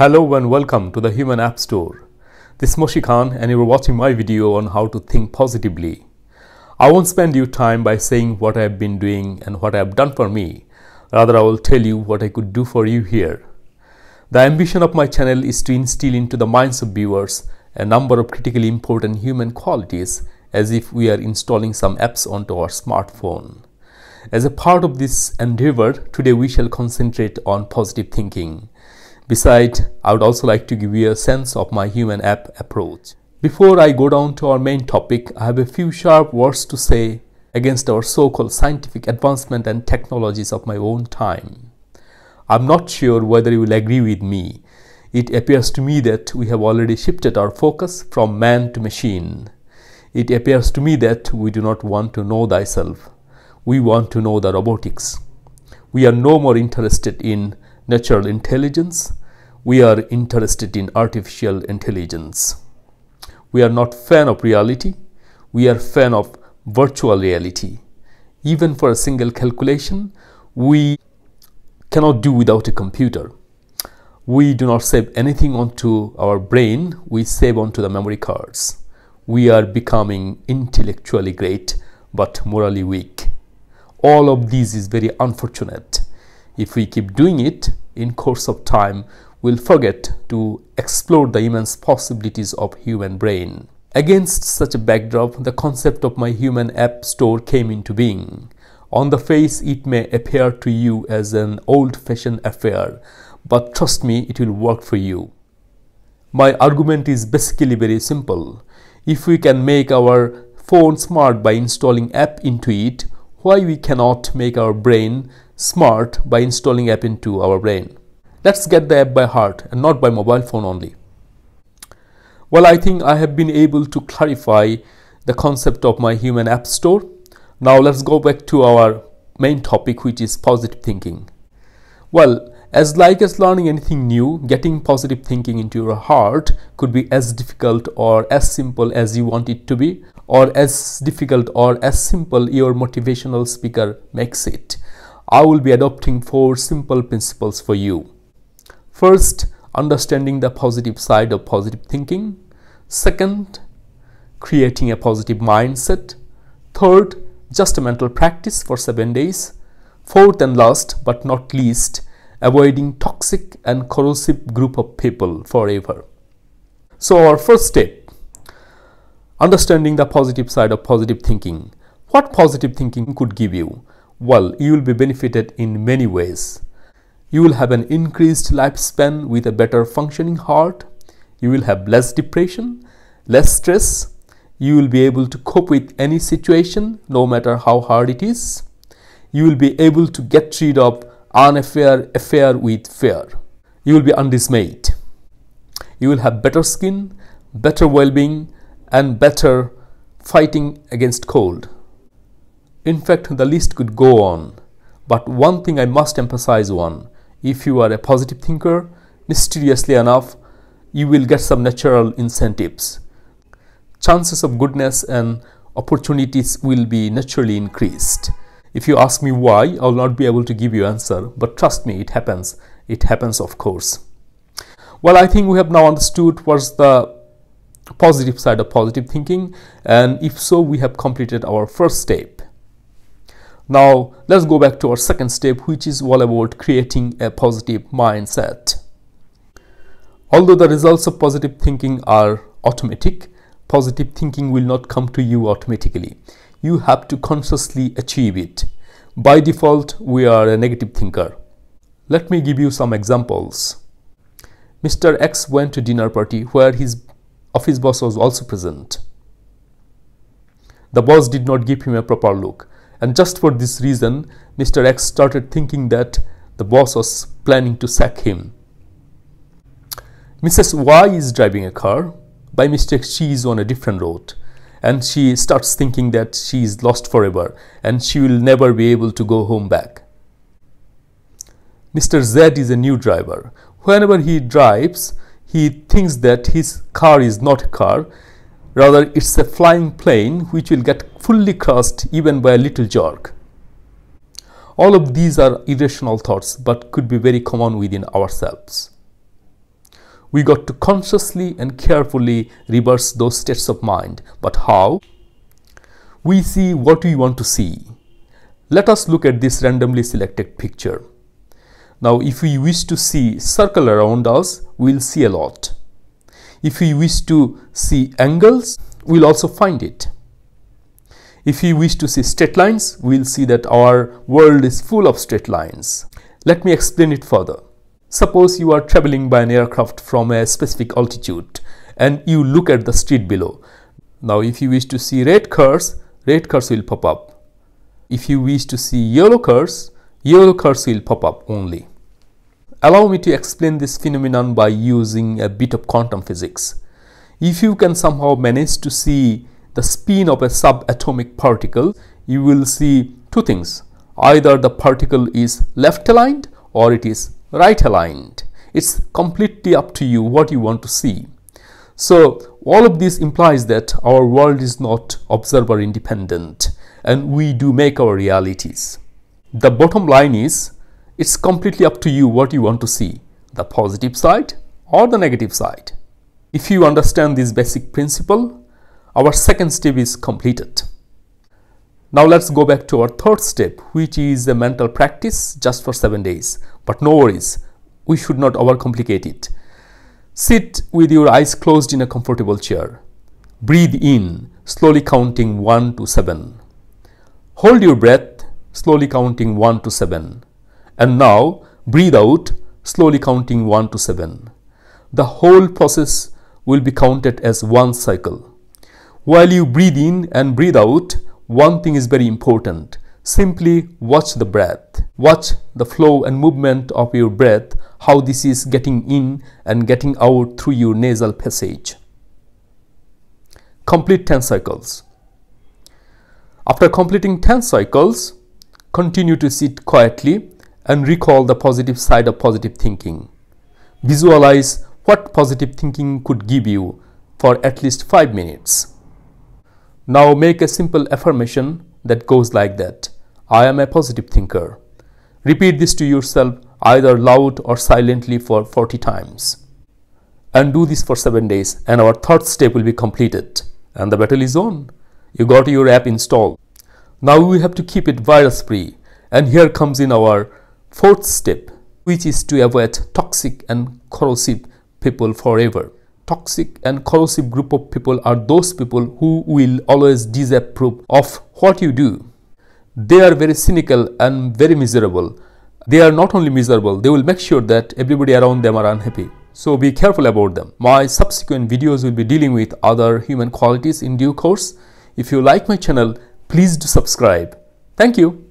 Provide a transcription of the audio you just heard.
Hello and welcome to the Human App Store. This is Moshi Khan and you are watching my video on how to think positively. I won't spend your time by saying what I have been doing and what I have done for me. Rather, I will tell you what I could do for you here. The ambition of my channel is to instill into the minds of viewers a number of critically important human qualities as if we are installing some apps onto our smartphone. As a part of this endeavor, today we shall concentrate on positive thinking. Besides, I would also like to give you a sense of my human app approach. Before I go down to our main topic, I have a few sharp words to say against our so-called scientific advancement and technologies of my own time. I'm not sure whether you will agree with me. It appears to me that we have already shifted our focus from man to machine. It appears to me that we do not want to know thyself. We want to know the robotics. We are no more interested in natural intelligence. We are interested in artificial intelligence. We are not fan of reality. We are fan of virtual reality. Even for a single calculation, we cannot do without a computer. We do not save anything onto our brain. We save onto the memory cards. We are becoming intellectually great but morally weak. All of this is very unfortunate. If we keep doing it, in course of time, we'll forget to explore the immense possibilities of human brain. Against such a backdrop, the concept of my human app store came into being. On the face, it may appear to you as an old-fashioned affair, but trust me, it will work for you. My argument is basically very simple. If we can make our phone smart by installing app into it, why we cannot make our brain smart by installing app into our brain? Let's get the app by heart and not by mobile phone only. Well, I think I have been able to clarify the concept of my human app store. Now let's go back to our main topic, which is positive thinking. Well, as learning anything new, getting positive thinking into your heart could be as difficult or as simple as you want it to be, or as difficult or as simple your motivational speaker makes it. I will be adopting 4 simple principles for you. First, understanding the positive side of positive thinking. Second, creating a positive mindset. Third, just a mental practice for 7 days. Fourth and last but not least, avoiding toxic and corrosive group of people forever. So our first step, understanding the positive side of positive thinking. What positive thinking could give you? Well, you will be benefited in many ways. You will have an increased lifespan with a better functioning heart. You will have less depression, less stress. You will be able to cope with any situation, no matter how hard it is. You will be able to get rid of an affair with fear. You will be undismayed. You will have better skin, better well-being, and better fighting against cold. In fact, the list could go on. But one thing I must emphasize on. If you are a positive thinker, mysteriously enough, you will get some natural incentives. Chances of goodness and opportunities will be naturally increased. If you ask me why, I will not be able to give you an answer, but trust me, it happens. It happens, of course. Well, I think we have now understood what's the positive side of positive thinking, and if so, we have completed our first step. Now, let's go back to our second step, which is all about creating a positive mindset. Although the results of positive thinking are automatic, positive thinking will not come to you automatically. You have to consciously achieve it. By default, we are a negative thinker. Let me give you some examples. Mr. X went to dinner party where his office boss was also present. The boss did not give him a proper look. And just for this reason, Mr. X started thinking that the boss was planning to sack him. Mrs. Y is driving a car. By mistake, she is on a different road. And she starts thinking that she is lost forever and she will never be able to go home back. Mr. Z is a new driver. Whenever he drives, he thinks that his car is not a car. Rather, it's a flying plane which will get fully crushed even by a little jerk. All of these are irrational thoughts but could be very common within ourselves. We got to consciously and carefully reverse those states of mind. But how? We see what we want to see. Let us look at this randomly selected picture. Now, if we wish to see circle around us, we will see a lot. If we wish to see angles, we will also find it. If we wish to see straight lines, we will see that our world is full of straight lines. Let me explain it further. Suppose you are traveling by an aircraft from a specific altitude and you look at the street below. Now, if you wish to see red cars will pop up. If you wish to see yellow cars will pop up only. Allow me to explain this phenomenon by using a bit of quantum physics. If you can somehow manage to see the spin of a subatomic particle, you will see two things. Either the particle is left aligned or it is right aligned. It's completely up to you what you want to see. So all of this implies that our world is not observer independent and we do make our realities. The bottom line is, it's completely up to you what you want to see, the positive side or the negative side. If you understand this basic principle, our second step is completed. Now let's go back to our third step, which is a mental practice just for 7 days. But no worries, we should not overcomplicate it. Sit with your eyes closed in a comfortable chair. Breathe in, slowly counting 1 to 7. Hold your breath, slowly counting 1 to 7. And now breathe out, slowly counting 1 to 7. The whole process will be counted as one cycle. While you breathe in and breathe out, one thing is very important. Simply watch the breath. Watch the flow and movement of your breath, how this is getting in and getting out through your nasal passage. Complete 10 cycles. After completing 10 cycles, continue to sit quietly and recall the positive side of positive thinking. Visualize what positive thinking could give you for at least 5 minutes. Now make a simple affirmation that goes like that. I am a positive thinker. Repeat this to yourself either loud or silently for 40 times. And do this for 7 days and our third step will be completed. And the battle is on. You got your app installed. Now we have to keep it virus free. And here comes in our fourth step, which is to avoid toxic and corrosive people forever. Toxic and corrosive group of people are those people who will always disapprove of what you do. They are very cynical and very miserable. They are not only miserable, they will make sure that everybody around them are unhappy. So be careful about them. My subsequent videos will be dealing with other human qualities in due course. If you like my channel, please do subscribe. Thank you.